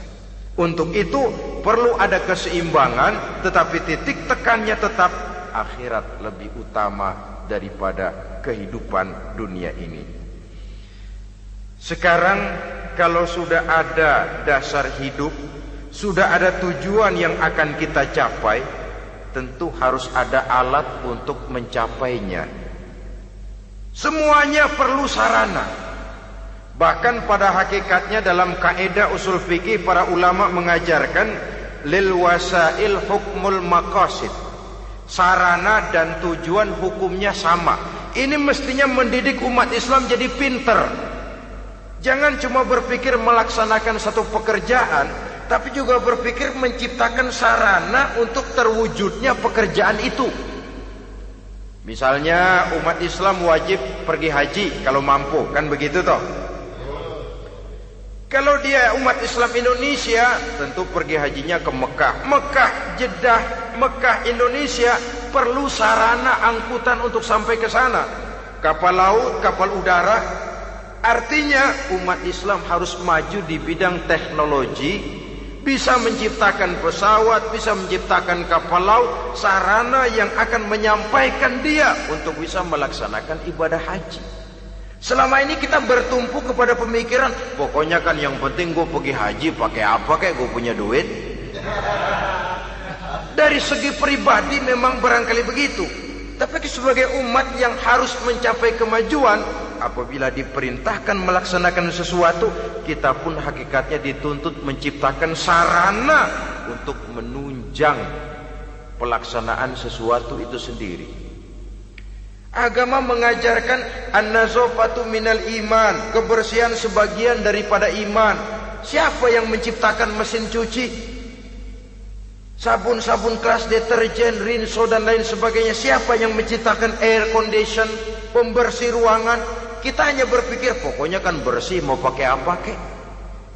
Untuk itu perlu ada keseimbangan, tetapi titik tekannya tetap akhirat lebih utama daripada kehidupan dunia ini. Sekarang kalau sudah ada dasar hidup, sudah ada tujuan yang akan kita capai, tentu harus ada alat untuk mencapainya. Semuanya perlu sarana. Bahkan pada hakikatnya dalam kaidah usul fikih, para ulama mengajarkan lil wasail hukmul maqasid. Sarana dan tujuan hukumnya sama. Ini mestinya mendidik umat Islam jadi pinter. Jangan cuma berpikir melaksanakan satu pekerjaan, tapi juga berpikir menciptakan sarana untuk terwujudnya pekerjaan itu. Misalnya umat Islam wajib pergi haji kalau mampu, kan begitu toh? Kalau dia umat Islam Indonesia, tentu pergi hajinya ke Mekah. Mekah, Jeddah, Mekah, Indonesia, perlu sarana angkutan untuk sampai ke sana. Kapal laut, kapal udara. Artinya umat Islam harus maju di bidang teknologi, bisa menciptakan pesawat, bisa menciptakan kapal laut, sarana yang akan menyampaikan dia untuk bisa melaksanakan ibadah haji. Selama ini kita bertumpu kepada pemikiran, pokoknya kan yang penting gue pergi haji pakai apa, kayak gue punya duit. Dari segi pribadi memang barangkali begitu, tapi sebagai umat yang harus mencapai kemajuan, apabila diperintahkan melaksanakan sesuatu, kita pun hakikatnya dituntut menciptakan sarana untuk menunjang pelaksanaan sesuatu itu sendiri. Agama mengajarkan an-nazafatu minal iman, kebersihan sebagian daripada iman. Siapa yang menciptakan mesin cuci, sabun-sabun keras, deterjen, rinso dan lain sebagainya? Siapa yang menciptakan air condition, pembersih ruangan? Kita hanya berpikir pokoknya kan bersih, mau pakai apa kek.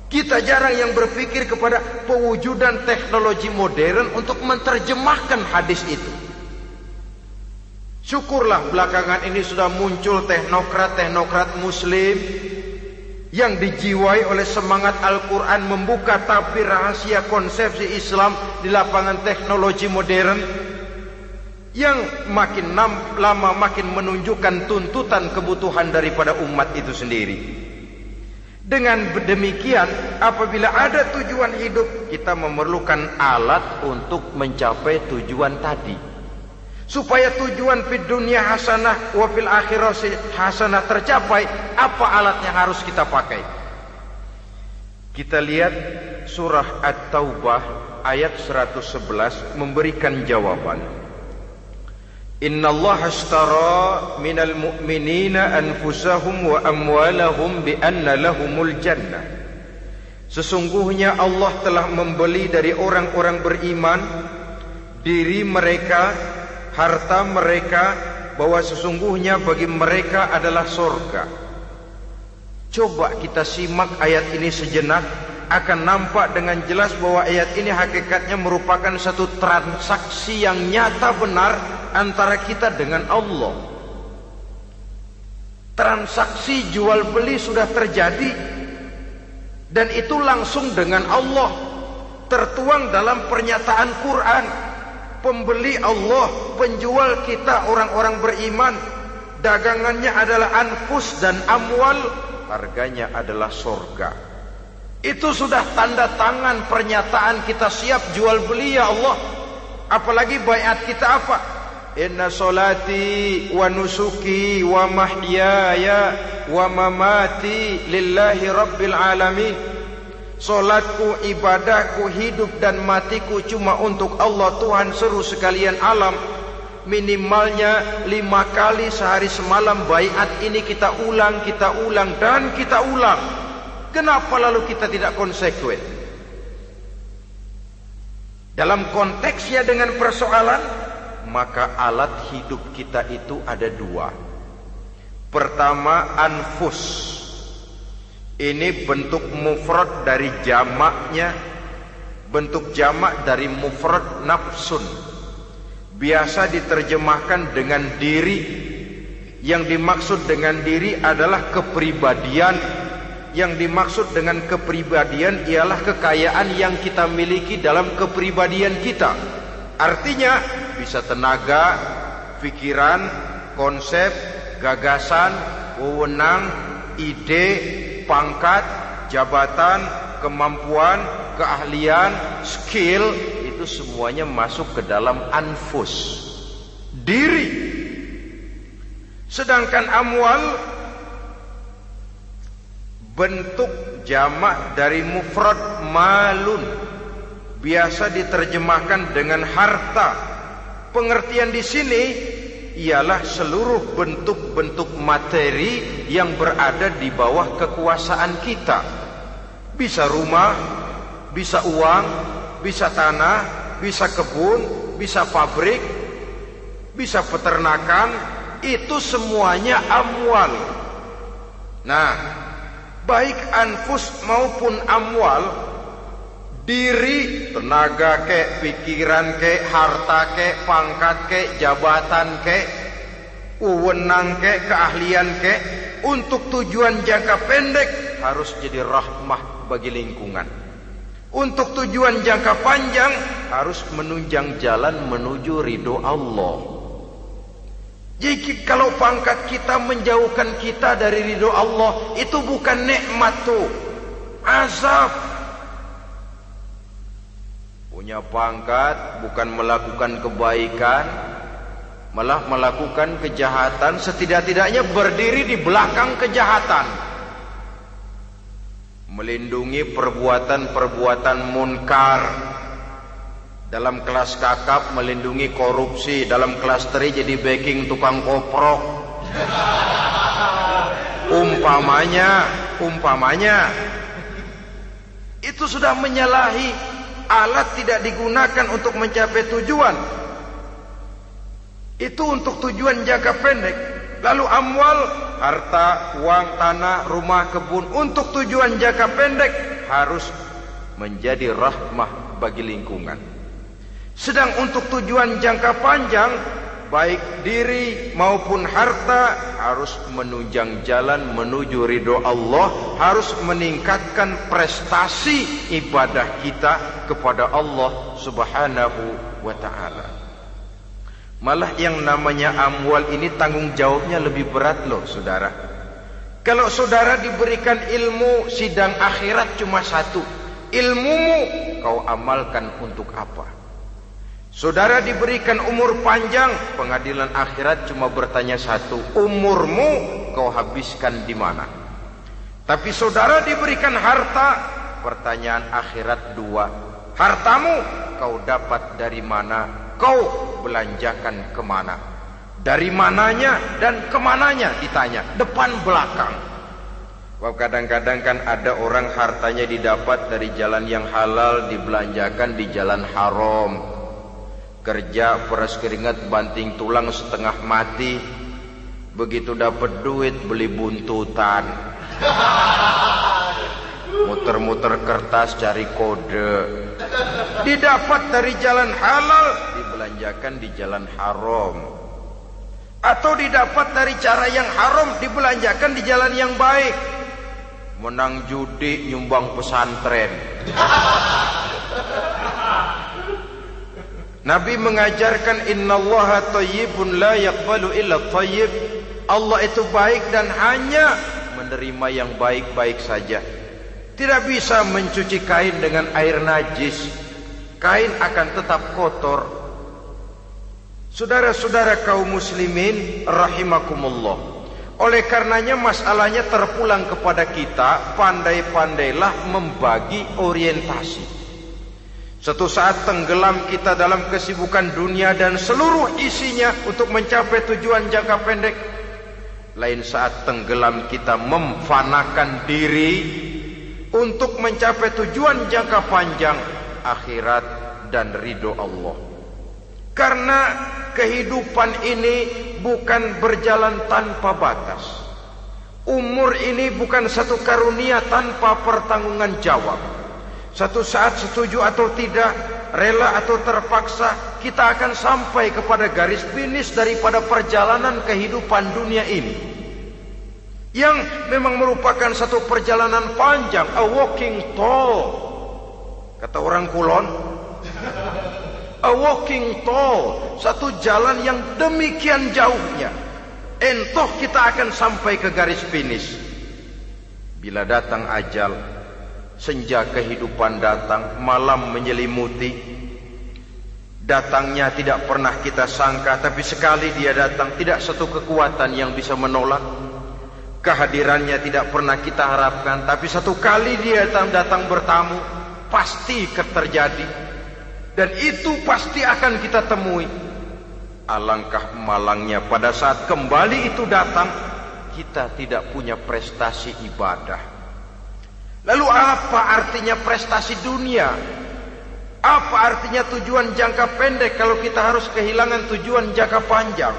Kita jarang yang berpikir kepada pewujudan teknologi modern untuk menerjemahkan hadis itu. Syukurlah belakangan ini sudah muncul teknokrat muslim yang dijiwai oleh semangat Al-Quran membuka tabir rahasia konsepsi Islam di lapangan teknologi modern, yang makin lama makin menunjukkan tuntutan kebutuhan daripada umat itu sendiri. Dengan demikian, apabila ada tujuan hidup, kita memerlukan alat untuk mencapai tujuan tadi. Supaya tujuan fid dunia hasanah wa fil akhirati hasanah tercapai, apa alat yang harus kita pakai? Kita lihat surah At-Taubah ayat 111 memberikan jawaban. Innallaha ashtara minal mu'minina anfusahum wa amwalahum bi anna lahumul jannah. Sesungguhnya Allah telah membeli dari orang-orang beriman diri mereka, harta mereka, bahwa sesungguhnya bagi mereka adalah surga. Coba kita simak ayat ini sejenak, akan nampak dengan jelas bahwa ayat ini hakikatnya merupakan satu transaksi yang nyata benar antara kita dengan Allah. Transaksi jual beli sudah terjadi, dan itu langsung dengan Allah, tertuang dalam pernyataan Quran. Pembeli Allah, penjual kita orang-orang beriman. Dagangannya adalah anfus dan amwal, harganya adalah surga. Itu sudah tanda tangan pernyataan kita siap jual beli ya Allah. Apalagi baiat kita apa? Inna solati wa nusuki wa mahyaya wa mamati lillahi rabbil alamin. Solatku, ibadahku, hidup dan matiku cuma untuk Allah Tuhan seru sekalian alam. Minimalnya 5 kali sehari semalam baiat ini kita ulang dan kita ulang. Kenapa lalu kita tidak konsekuen? Dalam konteksnya dengan persoalan, maka alat hidup kita itu ada 2. Pertama, anfus. Ini bentuk mufrad dari jamaknya, bentuk jamak dari mufrad nafsun. Biasa diterjemahkan dengan diri. Yang dimaksud dengan diri adalah kepribadian. Yang dimaksud dengan kepribadian ialah kekayaan yang kita miliki dalam kepribadian kita. Artinya bisa tenaga, pikiran, konsep, gagasan, wewenang, ide, pangkat, jabatan, kemampuan, keahlian, skill, itu semuanya masuk ke dalam anfus, diri. Sedangkan amwal bentuk jamak dari mufrad malun, biasa diterjemahkan dengan harta. Pengertian di sini ialah seluruh bentuk-bentuk materi yang berada di bawah kekuasaan kita. Bisa rumah, bisa uang, bisa tanah, bisa kebun, bisa pabrik, bisa peternakan. Itu semuanya amwal. Nah, baik anfus maupun amwal, diri, tenaga kek, pikiran kek, harta kek, pangkat kek, jabatan kek, wewenang kek, keahlian kek, untuk tujuan jangka pendek harus jadi rahmah bagi lingkungan. Untuk tujuan jangka panjang harus menunjang jalan menuju ridho Allah. Jadi kalau pangkat kita menjauhkan kita dari ridho Allah, itu bukan nikmat tuh, azab. Punya pangkat bukan melakukan kebaikan, malah melakukan kejahatan, setidak-tidaknya berdiri di belakang kejahatan, melindungi perbuatan-perbuatan munkar. Dalam kelas kakap melindungi korupsi, dalam kelas teri jadi backing tukang koprok. Umpamanya itu sudah menyalahi. Alat tidak digunakan untuk mencapai tujuan. Itu untuk tujuan jangka pendek. Lalu amwal, harta, uang, tanah, rumah, kebun untuk tujuan jangka pendek harus menjadi rahmah bagi lingkungan. Sedang untuk tujuan jangka panjang, baik diri maupun harta harus menunjang jalan menuju ridho Allah, harus meningkatkan prestasi ibadah kita kepada Allah Subhanahu wa ta'ala. Malah yang namanya amwal ini tanggung jawabnya lebih berat loh saudara. Kalau saudara diberikan ilmu, sidang akhirat cuma satu. Ilmumu kau amalkan untuk apa? Saudara diberikan umur panjang, pengadilan akhirat cuma bertanya satu, umurmu kau habiskan di mana? Tapi saudara diberikan harta, pertanyaan akhirat dua, hartamu kau dapat dari mana? Kau belanjakan kemana? Dari mananya dan kemananya ditanya, depan belakang. Kadang-kadang kan ada orang hartanya didapat dari jalan yang halal, dibelanjakan di jalan haram. Kerja peras keringat banting tulang setengah mati, begitu dapat duit beli buntutan, muter-muter kertas cari kode. Didapat dari jalan halal, dibelanjakan di jalan haram. Atau didapat dari cara yang haram, dibelanjakan di jalan yang baik. Menang judi, nyumbang pesantren. Nabi mengajarkan innallaha thayyibun la yaqbalu illa thayyib. Allah itu baik dan hanya menerima yang baik-baik saja. Tidak bisa mencuci kain dengan air najis. Kain akan tetap kotor. Saudara-saudara kaum muslimin rahimakumullah. Oleh karenanya masalahnya terpulang kepada kita, pandai-pandailah membagi orientasi. Suatu saat tenggelam kita dalam kesibukan dunia dan seluruh isinya untuk mencapai tujuan jangka pendek. Lain saat tenggelam kita memfanakan diri untuk mencapai tujuan jangka panjang, akhirat dan ridho Allah. Karena kehidupan ini bukan berjalan tanpa batas. Umur ini bukan satu karunia tanpa pertanggungan jawab. Satu saat setuju atau tidak, rela atau terpaksa, kita akan sampai kepada garis finish daripada perjalanan kehidupan dunia ini, yang memang merupakan satu perjalanan panjang, a walking tall. Kata orang Kulon, a walking tall, satu jalan yang demikian jauhnya. Entoh kita akan sampai ke garis finish. Bila datang ajal, senja kehidupan datang, malam menyelimuti. Datangnya tidak pernah kita sangka, tapi sekali dia datang, tidak satu kekuatan yang bisa menolak. Kehadirannya tidak pernah kita harapkan, tapi satu kali dia datang bertamu, pasti terjadi. Dan itu pasti akan kita temui. Alangkah malangnya pada saat kembali itu datang, kita tidak punya prestasi ibadah. Lalu apa artinya prestasi dunia? Apa artinya tujuan jangka pendek kalau kita harus kehilangan tujuan jangka panjang?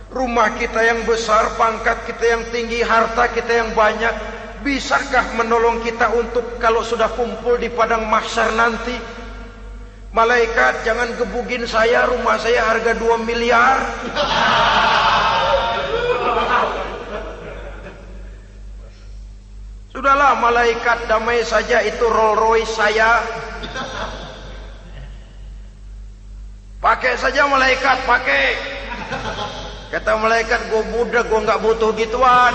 Rumah kita yang besar, pangkat kita yang tinggi, harta kita yang banyak, bisakah menolong kita untuk kalau sudah kumpul di padang mahsyar nanti? Malaikat, jangan gebugin saya, rumah saya harga 2 miliar. Sudahlah malaikat, damai saja, itu Rolls Royce saya. Pakai saja malaikat, pakai. Kata malaikat, gue budak, gue gak butuh gituan.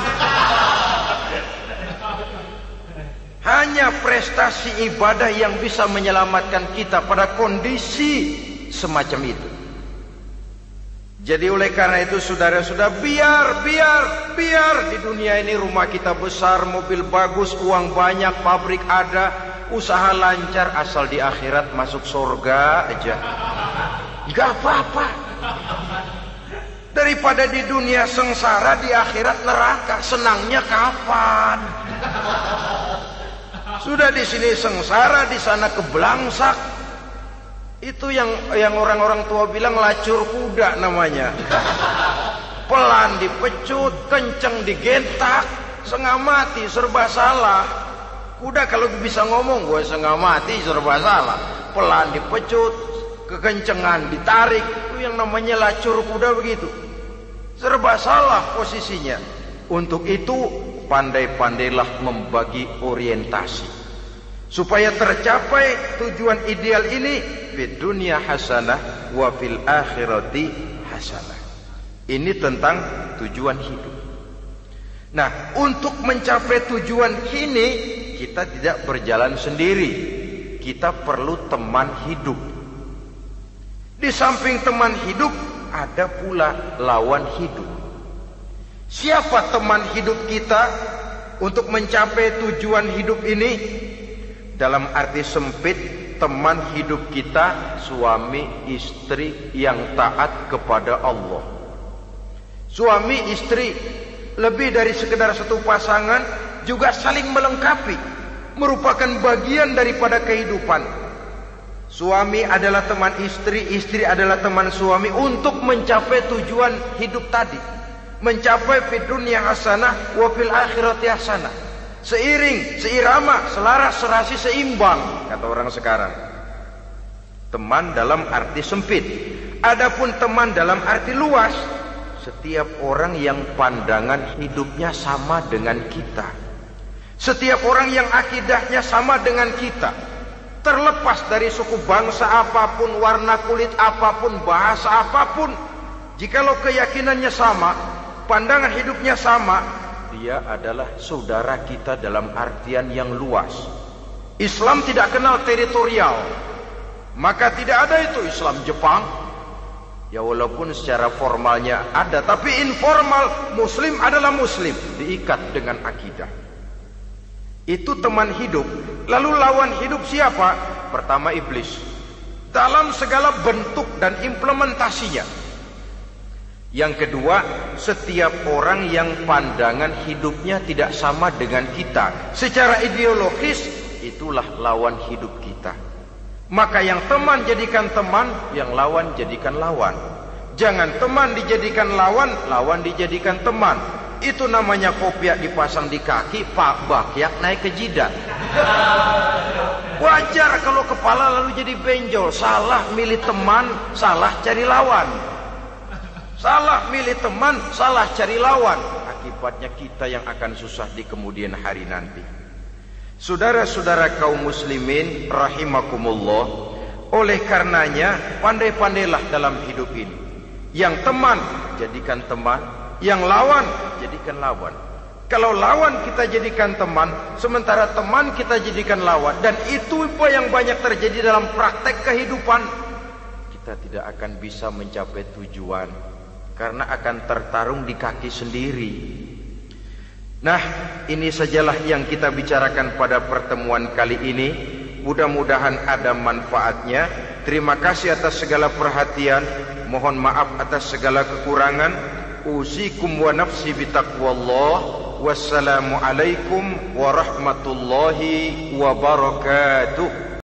Hanya prestasi ibadah yang bisa menyelamatkan kita pada kondisi semacam itu. Jadi oleh karena itu saudara-saudara, biar di dunia ini rumah kita besar, mobil bagus, uang banyak, pabrik ada, usaha lancar, asal di akhirat masuk surga aja. Gak apa-apa. Daripada di dunia sengsara, di akhirat neraka, senangnya kapan? Sudah di sini sengsara, di sana kebelangsak. Itu yang orang-orang tua bilang lacur kuda namanya. pelan dipecut, kenceng digentak, setengah mati, serba salah. Kuda kalau bisa ngomong, gue setengah mati, serba salah. Pelan dipecut, kekencengan ditarik, itu yang namanya lacur kuda begitu. Serba salah posisinya. Untuk itu pandai-pandailah membagi orientasi supaya tercapai tujuan ideal ini, fid dunya hasanah wa fil akhirati hasanah. Ini tentang tujuan hidup. Nah, untuk mencapai tujuan ini kita tidak berjalan sendiri. Kita perlu teman hidup. Di samping teman hidup ada pula lawan hidup. Siapa teman hidup kita untuk mencapai tujuan hidup ini? Dalam arti sempit, teman hidup kita suami istri yang taat kepada Allah. Suami istri lebih dari sekedar satu pasangan, juga saling melengkapi, merupakan bagian daripada kehidupan. Suami adalah teman istri, istri adalah teman suami untuk mencapai tujuan hidup tadi, mencapai fid dunya hasanah wa fil akhirati hasanah. Seiring, seirama, selaras, serasi, seimbang, kata orang sekarang. Teman dalam arti sempit. Adapun teman dalam arti luas, setiap orang yang pandangan hidupnya sama dengan kita, setiap orang yang akidahnya sama dengan kita, terlepas dari suku bangsa apapun, warna kulit apapun, bahasa apapun, jikalau keyakinannya sama, pandangan hidupnya sama, dia adalah saudara kita dalam artian yang luas. Islam tidak kenal teritorial, maka tidak ada itu Islam Jepang. Ya walaupun secara formalnya ada, tapi informal Muslim adalah Muslim, diikat dengan akidah. Itu teman hidup. Lalu lawan hidup siapa? Pertama iblis, dalam segala bentuk dan implementasinya. Yang kedua, setiap orang yang pandangan hidupnya tidak sama dengan kita secara ideologis, itulah lawan hidup kita. Maka yang teman jadikan teman, yang lawan jadikan lawan. Jangan teman dijadikan lawan, lawan dijadikan teman. Itu namanya kopiah dipasang di kaki, pak bakyak naik ke jidat. Wajar kalau kepala lalu jadi benjol. Salah milih teman, salah cari lawan. Salah milih teman, salah cari lawan. Akibatnya kita yang akan susah di kemudian hari nanti. Saudara-saudara kaum muslimin rahimakumullah, oleh karenanya pandai-pandailah dalam hidup ini. Yang teman jadikan teman, yang lawan jadikan lawan. Kalau lawan kita jadikan teman, sementara teman kita jadikan lawan, dan itu yang banyak terjadi dalam praktek kehidupan, kita tidak akan bisa mencapai tujuan, karena akan tertarung di kaki sendiri. Nah, ini sajalah yang kita bicarakan pada pertemuan kali ini. Mudah-mudahan ada manfaatnya. Terima kasih atas segala perhatian. Mohon maaf atas segala kekurangan. Usikum wa nafsi bitaqwallah. Wassalamualaikum warahmatullahi wabarakatuh.